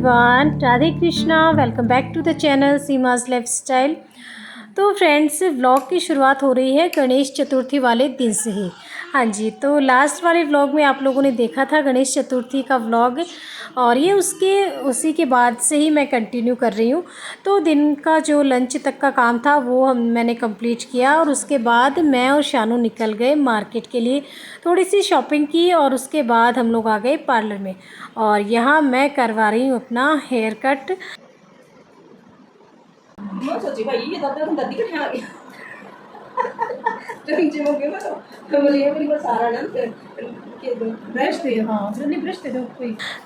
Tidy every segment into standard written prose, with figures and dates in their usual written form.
Everyone, Radhe Krishna. Welcome back to the channel Seema's lifestyle. तो friends, vlog की शुरुआत हो रही है गणेश चतुर्थी वाले दिन से ही। हाँ जी, तो लास्ट वाले व्लॉग में आप लोगों ने देखा था गणेश चतुर्थी का व्लॉग, और ये उसी के बाद से ही मैं कंटिन्यू कर रही हूँ। तो दिन का जो लंच तक का काम था वो मैंने कंप्लीट किया, और उसके बाद मैं और शानू निकल गए मार्केट के लिए। थोड़ी सी शॉपिंग की और उसके बाद हम लोग आ गए पार्लर में, और यहाँ मैं करवा रही हूँ अपना हेयर कट।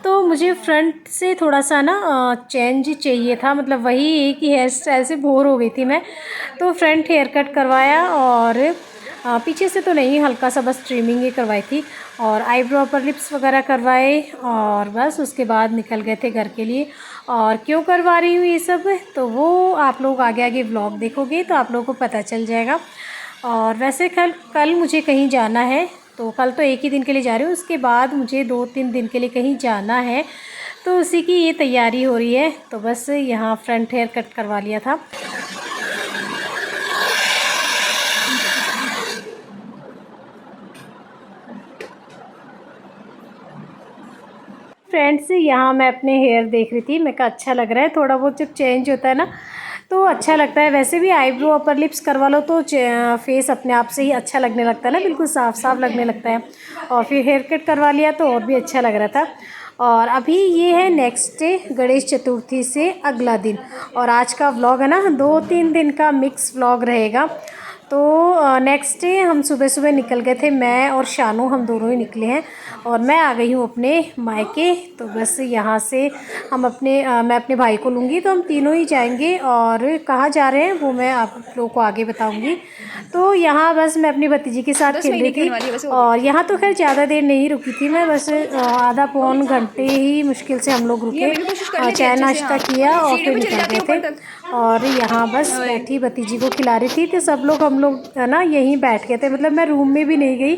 तो मुझे फ्रंट से थोड़ा सा ना चेंज चाहिए था, मतलब वही एक ही हेयर स्टाइल से बोर हो गई थी मैं। तो फ्रंट हेयर कट करवाया, और पीछे से तो नहीं, हल्का सा बस ट्रिमिंग ही करवाई थी, और आईब्रो पर लिप्स वगैरह करवाए, और बस उसके बाद निकल गए थे घर के लिए। और क्यों करवा रही हूँ ये सब, तो वो आप लोग आगे आगे व्लॉग देखोगे तो आप लोगों को पता चल जाएगा। और वैसे कल मुझे कहीं जाना है, तो कल तो एक ही दिन के लिए जा रही हूँ, उसके बाद मुझे 2-3 दिन के लिए कहीं जाना है, तो उसी की ये तैयारी हो रही है। तो बस यहाँ फ्रंट हेयर कट करवा लिया था। फ्रेंड्स, यहाँ मैं अपने हेयर देख रही थी, मैं कहा अच्छा लग रहा है, थोड़ा बहुत जब चेंज होता है ना तो अच्छा लगता है। वैसे भी आईब्रो अपर लिप्स करवा लो तो फेस अपने आप से ही अच्छा लगने लगता है ना, बिल्कुल साफ साफ लगने लगता है। और फिर हेयर कट करवा लिया तो और भी अच्छा लग रहा था। और अभी ये है नेक्स्ट डे, गणेश चतुर्थी से अगला दिन, और आज का व्लॉग है ना 2-3 दिन का मिक्स व्लॉग रहेगा। तो नेक्स्ट डे हम सुबह सुबह निकल गए थे, मैं और शानू, हम दोनों ही निकले हैं, और मैं आ गई हूँ अपने मायके। तो बस यहाँ से हम मैं अपने भाई को लूँगी, तो हम तीनों ही जाएंगे, और कहाँ जा रहे हैं वो मैं आप लोगों को आगे बताऊँगी। तो यहाँ बस मैं अपनी भतीजी के साथ खेल रही थी, और यहाँ तो खैर ज़्यादा देर नहीं रुकी थी मैं, बस आधा पौन घंटे ही मुश्किल से हम लोग रुके, चाय नाश्ता किया और फिर निकल गए थे। और यहाँ बस बैठी भतीजी को खिला रही थी, तो सब लोग हम लोग है ना यहीं बैठ गए थे, मतलब मैं रूम में भी नहीं गई,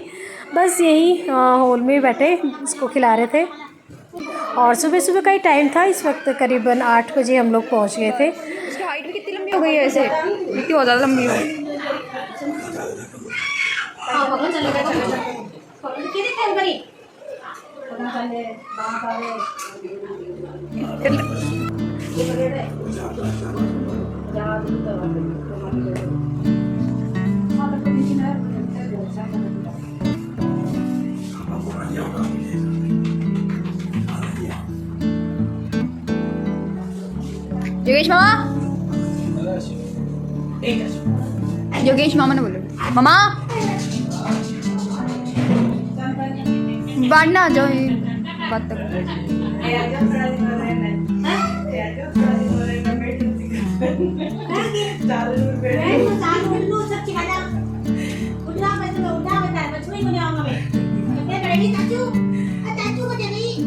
बस यहीं हॉल में बैठे उसको खिला रहे थे। और सुबह सुबह का ही टाइम था, इस वक्त करीबन 8 बजे हम लोग पहुँच गए थे। उसकी हाइट भी कितनी लंबी हो गई है, ऐसे इतनी बहुत ज़्यादा लंबी हो गई। योगेश मामा, योगेश मामा ने बोलो मामा बांटना जाओ, ये बात तक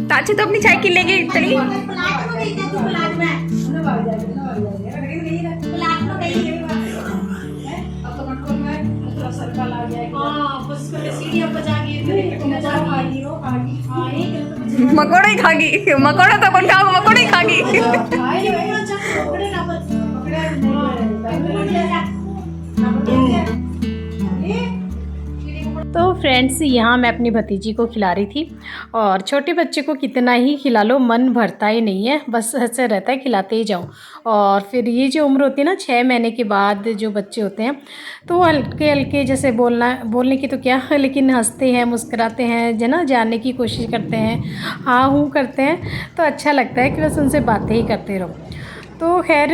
ताची तो अपनी साइकिल लेके चली। मकोड़ा ही खागी, मकोड़ा तो कौन खाओ, मकोड़ा ही खागी। तो फ्रेंड्स, यहाँ मैं अपनी भतीजी को खिला रही थी, और छोटे बच्चे को कितना ही खिला लो मन भरता ही नहीं है, बस ऐसे रहता है खिलाते ही जाओ। और फिर ये जो उम्र होती है ना 6 महीने के बाद जो बच्चे होते हैं, तो हल्के हल्के जैसे बोलने की तो क्या, लेकिन हंसते हैं, मुस्कुराते हैं, जो ना जानने की कोशिश करते हैं, हाँ हूँ करते हैं, तो अच्छा लगता है कि बस उनसे बातें ही करते रहो। तो खैर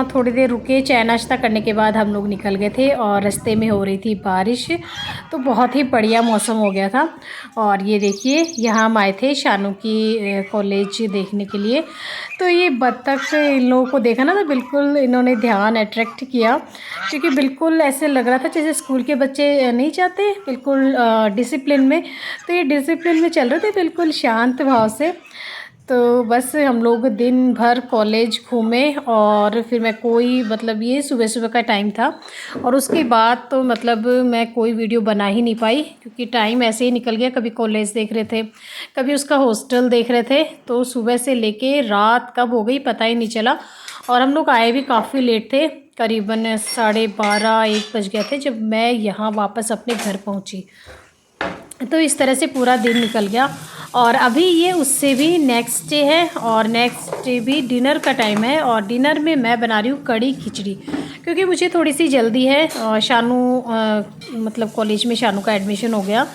थोड़ी देर रुके, चाय नाश्ता करने के बाद हम लोग निकल गए थे, और रास्ते में हो रही थी बारिश, तो बहुत ही बढ़िया मौसम हो गया था। और ये देखिए, यहाँ हम आए थे शानू की कॉलेज देखने के लिए। तो ये बत्तख इन लोगों को देखा ना, तो बिल्कुल इन्होंने ध्यान अट्रैक्ट किया, क्योंकि बिल्कुल ऐसे लग रहा था जैसे स्कूल के बच्चे नहीं जाते बिल्कुल डिसिप्लिन में, तो ये डिसिप्लिन में चल रहे थे बिल्कुल शांत भाव से। तो बस हम लोग दिन भर कॉलेज घूमे और फिर मैं कोई मतलब ये सुबह सुबह का टाइम था और उसके बाद तो मतलब मैं कोई वीडियो बना ही नहीं पाई क्योंकि टाइम ऐसे ही निकल गया। कभी कॉलेज देख रहे थे, कभी उसका हॉस्टल देख रहे थे, तो सुबह से लेके रात कब हो गई पता ही नहीं चला। और हम लोग आए भी काफ़ी लेट थे, करीबन 12:30-1 बज गए थे जब मैं यहाँ वापस अपने घर पहुँची। तो इस तरह से पूरा दिन निकल गया और अभी ये उससे भी नेक्स्ट डे है और नेक्स्ट डे भी डिनर का टाइम है और डिनर में मैं बना रही हूँ कड़ी खिचड़ी क्योंकि मुझे थोड़ी सी जल्दी है। शानू मतलब कॉलेज में शानू का एडमिशन हो गया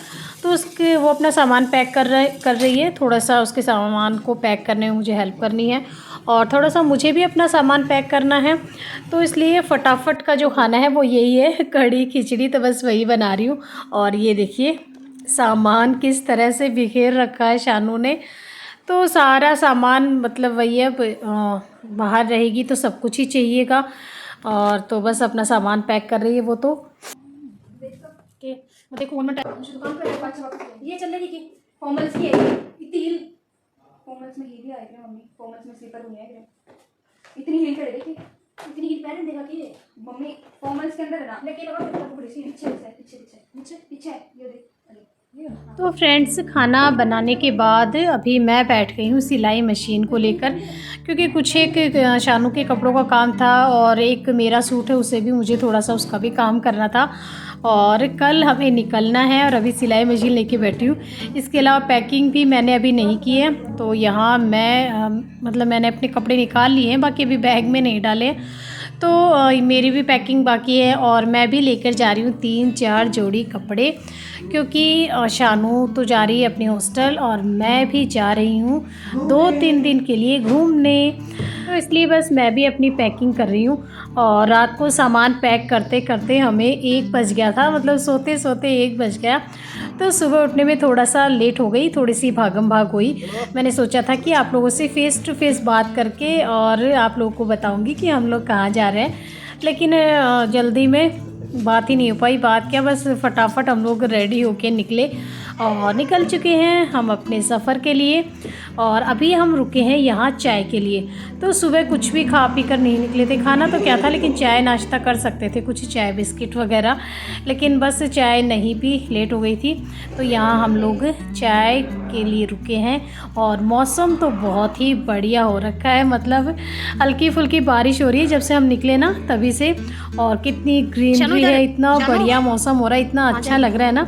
तो उसके वो अपना सामान पैक कर रही है। थोड़ा सा उसके सामान को पैक करने में मुझे हेल्प करनी है और थोड़ा सा मुझे भी अपना सामान पैक करना है, तो इसलिए फटाफट का जो खाना है वो यही है कड़ी खिचड़ी। तो बस वही बना रही हूँ और ये देखिए सामान किस तरह से बिखेर रखा है शानू ने। तो सारा सामान मतलब वही है, बाहर रहेगी तो सब कुछ ही चाहिएगा और तो बस अपना सामान पैक कर रही है वो। तो देखो दुकान पर ये चल रही कि फॉर्मल्स की है इतनी हील, फॉर्मल्स में हील भी आए थे मम्मी, फॉर्मल्स में स्लीपर हुए हैं इतनी हील कर देखी, इतनी हील पहन देखा कि मम्मी फॉर्मल्स के अंदर है ना लेकिन लगा बड़ी सी पीछे पीछे पीछे पीछे ये देख। तो फ्रेंड्स खाना बनाने के बाद अभी मैं बैठ गई हूँ सिलाई मशीन को लेकर क्योंकि कुछ एक शानू के कपड़ों का काम था और एक मेरा सूट है उसे भी मुझे थोड़ा सा उसका भी काम करना था और कल हमें निकलना है और अभी सिलाई मशीन लेके बैठी हूँ। इसके अलावा पैकिंग भी मैंने अभी नहीं की है, तो यहाँ मैं मतलब मैंने अपने कपड़े निकाल लिए हैं, बाकी अभी बैग में नहीं डाले। तो मेरी भी पैकिंग बाकी है और मैं भी लेकर जा रही हूँ 3-4 जोड़ी कपड़े क्योंकि शानू तो जा रही है अपने हॉस्टल और मैं भी जा रही हूँ 2-3 दिन के लिए घूमने। तो इसलिए बस मैं भी अपनी पैकिंग कर रही हूँ और रात को सामान पैक करते करते हमें 1 बज गया था, मतलब सोते सोते 1 बज गया। तो सुबह उठने में थोड़ा सा लेट हो गई, थोड़ी सी भागम भाग हुई। मैंने सोचा था कि आप लोगों से फ़ेस टू फेस बात करके और आप लोगों को बताऊंगी कि हम लोग कहाँ जा रहे हैं, लेकिन जल्दी में बात ही नहीं हो पाई। बात क्या, बस फटाफट हम लोग रेडी होके निकले और निकल चुके हैं हम अपने सफ़र के लिए और अभी हम रुके हैं यहाँ चाय के लिए। तो सुबह कुछ भी खा पी कर नहीं निकले थे, खाना तो क्या था लेकिन चाय नाश्ता कर सकते थे, कुछ चाय बिस्किट वगैरह, लेकिन बस चाय नहीं पी, लेट हो गई थी। तो यहाँ हम लोग चाय के लिए रुके हैं और मौसम तो बहुत ही बढ़िया हो रखा है, मतलब हल्की फुल्की बारिश हो रही है जब से हम निकले ना तभी से, और कितनी ग्रीनरी है, इतना बढ़िया मौसम हो रहा है, इतना अच्छा लग रहा है ना।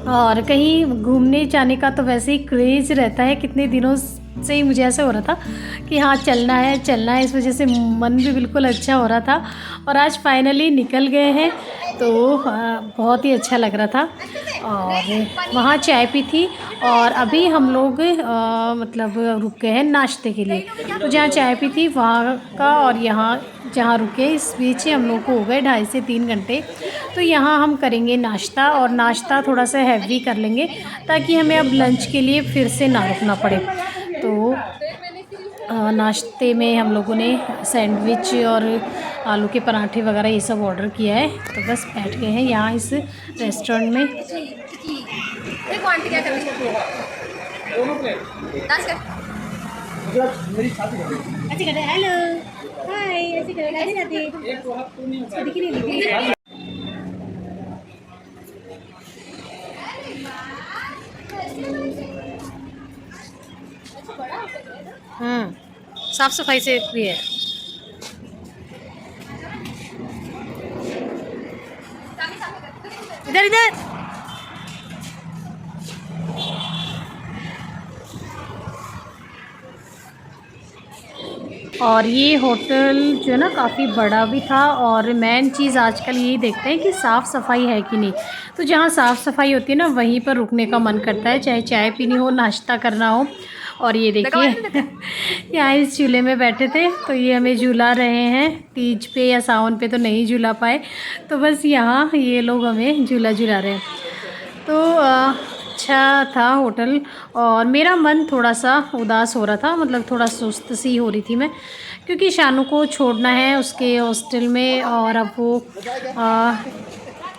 और कहीं घूमने जाने का तो वैसे ही क्रेज़ रहता है, कितने दिनों से ही मुझे ऐसा हो रहा था कि हाँ चलना है, इस वजह से मन भी बिल्कुल अच्छा हो रहा था और आज फाइनली निकल गए हैं तो बहुत ही अच्छा लग रहा था। और वहाँ चाय पी थी और अभी हम लोग मतलब रुक गए हैं नाश्ते के लिए। तो जहाँ चाय पी थी वहाँ का और यहाँ जहाँ रुके इस बीच हम लोग को हो गए 2.5 से 3 घंटे। तो यहाँ हम करेंगे नाश्ता और नाश्ता थोड़ा सा हैवी कर लेंगे ताकि हमें अब लंच के लिए फिर से ना रुकना पड़े। तो नाश्ते में हम लोगों ने सैंडविच और आलू के पराठे वगैरह ये सब ऑर्डर किया है। तो बस बैठ गए हैं यहाँ इस रेस्टोरेंट में। हेलो हाय, ऐसे करते साफ सफाई से भी है। इधर इधर और ये होटल जो है ना काफ़ी बड़ा भी था और मेन चीज़ आजकल यही देखते हैं कि साफ़ सफाई है कि नहीं। तो जहाँ साफ़ सफाई होती है ना वहीं पर रुकने का मन करता है, चाहे चाय पीनी हो, नाश्ता करना हो। और ये देखिए यहाँ इस झूले में बैठे थे तो ये हमें झूला रहे हैं, तीज पे या सावन पे तो नहीं झूला पाए, तो बस यहाँ ये लोग हमें झूला झूला रहे हैं। तो अच्छा था होटल और मेरा मन थोड़ा सा उदास हो रहा था, मतलब थोड़ा सुस्त सी हो रही थी मैं, क्योंकि शानू को छोड़ना है उसके हॉस्टल में और अब वो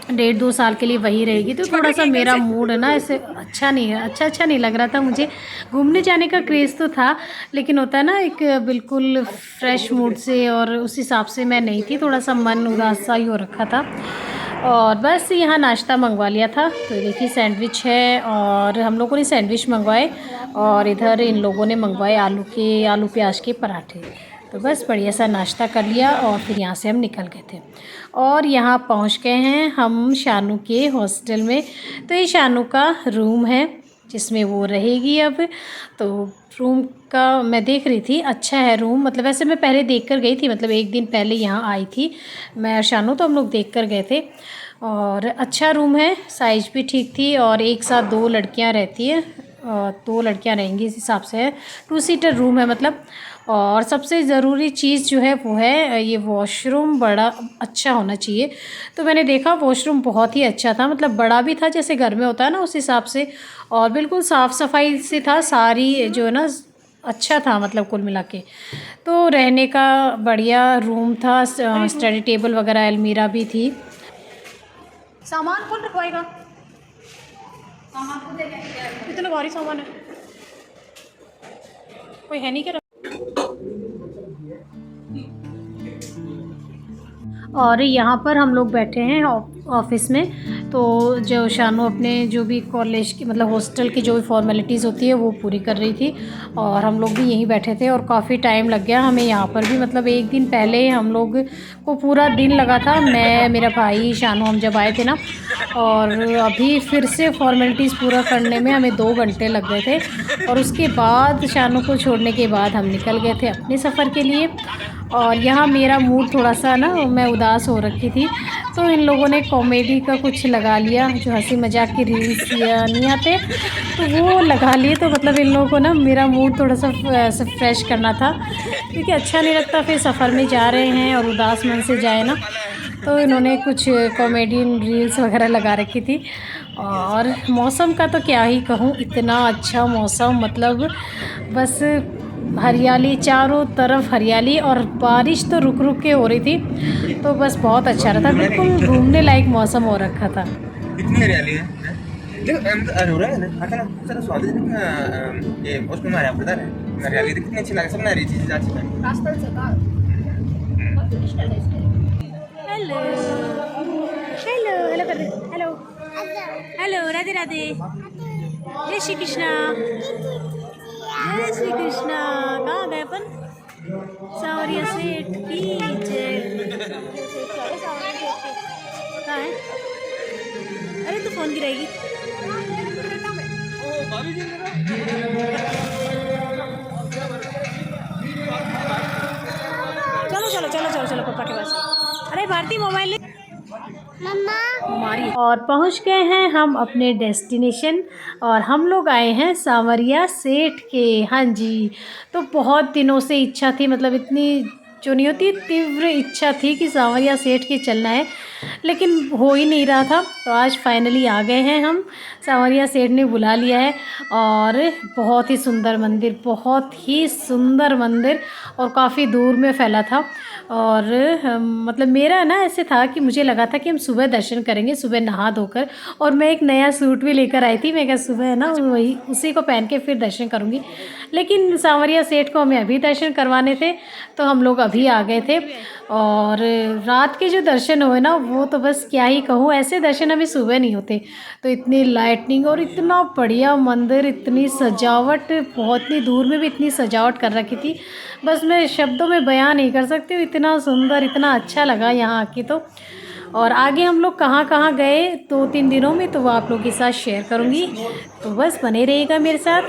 1.5-2 साल के लिए वही रहेगी। तो थोड़ा सा मेरा मूड है ना ऐसे अच्छा नहीं है, अच्छा नहीं लग रहा था मुझे। घूमने जाने का क्रेज़ तो था, लेकिन होता है ना एक बिल्कुल फ्रेश मूड से, और उस हिसाब से मैं नहीं थी, थोड़ा सा मन उदास सा ही हो रखा था। और बस यहाँ नाश्ता मंगवा लिया था। तो देखिए सैंडविच है, और हम लोगों ने सैंडविच मंगवाए, और इधर इन लोगों ने मंगवाए आलू प्याज के पराठे। तो बस बढ़िया सा नाश्ता कर लिया, और फिर यहाँ से हम निकल गए थे। और यहाँ पहुँच गए हैं हम शानू के हॉस्टल में। तो ये शानू का रूम है जिसमें वो रहेगी अब। तो रूम का मैं देख रही थी, अच्छा है रूम, मतलब वैसे मैं पहले देख कर गई थी, मतलब एक दिन पहले यहाँ आई थी मैं और शानू, तो हम लोग देख कर गए थे। और अच्छा रूम है, साइज़ भी ठीक थी, और एक साथ 2 लड़कियाँ रहती है, 2 लड़कियाँ रहेंगी इस हिसाब से है। 2 सीटर रूम है मतलब। और सबसे ज़रूरी चीज़ जो है वो है ये वॉशरूम बड़ा अच्छा होना चाहिए। तो मैंने देखा वॉशरूम बहुत ही अच्छा था, मतलब बड़ा भी था जैसे घर में होता है ना उस हिसाब से, और बिल्कुल साफ़ सफाई से था, सारी जो है ना अच्छा था मतलब कुल मिला के। तो रहने का बढ़िया रूम था, स्टडी टेबल वगैरह अलमीरा भी थी। सामान कौन रखवाएगा? इतना भारी सामान है, कोई है नहीं क्या? और यहाँ पर हम लोग बैठे हैं ऑफिस में। तो जो शानू अपने जो भी कॉलेज की मतलब हॉस्टल की जो भी फॉर्मेलिटीज़ होती है वो पूरी कर रही थी, और हम लोग भी यहीं बैठे थे। और काफ़ी टाइम लग गया हमें यहाँ पर भी, मतलब एक दिन पहले हम लोग को पूरा दिन लगा था, मैं मेरा भाई शानू हम जब आए थे ना। और अभी फिर से फॉर्मेलिटीज़ पूरा करने में हमें 2 घंटे लग गए थे। और उसके बाद शानू को छोड़ने के बाद हम निकल गए थे अपने सफ़र के लिए। और यहाँ मेरा मूड थोड़ा सा ना, मैं उदास हो रखी थी, तो इन लोगों ने कॉमेडी का कुछ लगा लिया, जो हंसी मजाक की रील्स या नहीं आते तो वो लगा लिए। तो मतलब इन लोगों को ना मेरा मूड थोड़ा सा फ्रेश करना था, क्योंकि अच्छा नहीं लगता फिर सफ़र में जा रहे हैं और उदास मन से जाए ना। तो इन्होंने कुछ कॉमेडी रील्स वगैरह लगा रखी थी। और मौसम का तो क्या ही कहूँ, इतना अच्छा मौसम, मतलब बस हरियाली, चारों तरफ हरियाली, और बारिश तो रुक रुक के हो रही थी। तो बस बहुत अच्छा रहा था, बिल्कुल घूमने लायक मौसम हो रखा था। कितनी हरियाली है? देखो अधूरा है ना, आता ना सारा स्वाद है ये उसमें हमारे यहाँ पता है हरियाली कितनी अच्छी लगे, सब ना हरी चीज़ अच्छी लगे। हेलो हेलो हेलो कर दे, हेलो हेलो, राधे राधे, जय श्री कृष्णा, जय श्री कृष्णा। कहाँ गए अपन? सावरिया सेठ की जय। कहाँ है? अरे तू फोन गिराएगी। चलो चलो चलो चलो चलो पापा के पास। अरे भारती मोबाइल मम्मा। और पहुंच गए हैं हम अपने डेस्टिनेशन, और हम लोग आए हैं सावरिया सेठ के। हाँ जी, तो बहुत दिनों से इच्छा थी, मतलब इतनी जो नहीं होती तीव्र इच्छा थी कि सावरिया सेठ के चलना है, लेकिन हो ही नहीं रहा था। तो आज फाइनली आ गए हैं हम, सावरिया सेठ ने बुला लिया है। और बहुत ही सुंदर मंदिर, बहुत ही सुंदर मंदिर, और काफ़ी दूर में फैला था। और मतलब मेरा ना ऐसे था कि मुझे लगा था कि हम सुबह दर्शन करेंगे, सुबह नहा धोकर, और मैं एक नया सूट भी लेकर आई थी। मैं क्या सुबह है ना वही उसी को पहन के फिर दर्शन करूँगी, लेकिन सावरिया सेठ को हमें अभी दर्शन करवाने थे, तो हम लोग अभी आ गए थे। और रात के जो दर्शन हुए ना वो तो बस क्या ही कहूँ, ऐसे दर्शन अभी सुबह नहीं होते। तो इतनी लाइटनिंग और इतना बढ़िया मंदिर, इतनी सजावट, बहुत ही दूर में भी इतनी सजावट कर रखी थी, बस मैं शब्दों में बयान नहीं कर सकती हूँ। इतना सुंदर, इतना अच्छा लगा यहाँ आके तो। और आगे हम लोग कहाँ कहाँ गए 2-3 दिनों में, तो वो आप लोगों के साथ शेयर करूँगी, तो बस बने रहिएगा मेरे साथ।